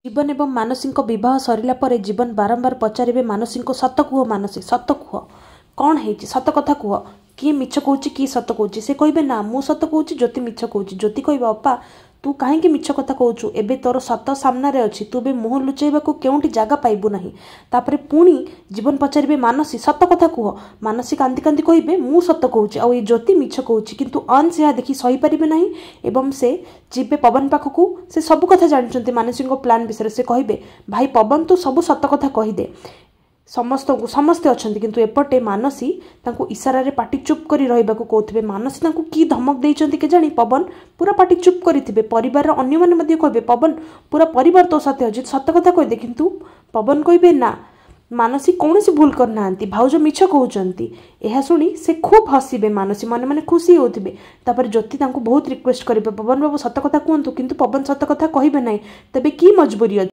जीवन एवं मानसी बह सरला जीवन बारंबार पचारे मानसी को सत कह मानसी सत कह कौन है सत कथा कह किए मिछ कौच किए सत कौच से कहे ना मु सत कौच ज्योति मिछ कौच ज्योति कह अपा तू कहीं मिछ कथा कहूँ एबे तोर सत सामने अच्छी तू बे मुह लुचेबा को केउठी जगह पाइबू नहीं तापर पुणी जीवन पचारे मानसी सत कथा कह मानसी कांदी कांदी कहे मु सत कहूँ आ ज्योति मिछ कहूँ किंतु अंश यह देखी सही पारे नहीं एवं से जीवे पवन पाखक से सब कथा जानते मानसी प्लान विषय से कहे भाई पवन तू सब सत कथा कहीदे समस्त को समस्ते अच्छा किंतु एपटे मानसी इशारा रे पाटी चुप कर रहा कहते मानसी की धमक देते के जानी पवन पूरा पाटी चुप करेंगे परिवार अन्य मैंने कहे पवन पूरा परिवार तो साथ अच्छे सत कथा कहदे किंतु पवन कहे ना मानसी कौन सी भूल करना भाउज मिछ कहते यह शुणी से खूब हसबे मानसी मन मैंने खुशी होते ज्योति बहुत रिक्वेस्ट करेंगे पवन बाबू सत कथा कहतु किंतु पवन सत कथा कहे ना तेबे की मजबूरी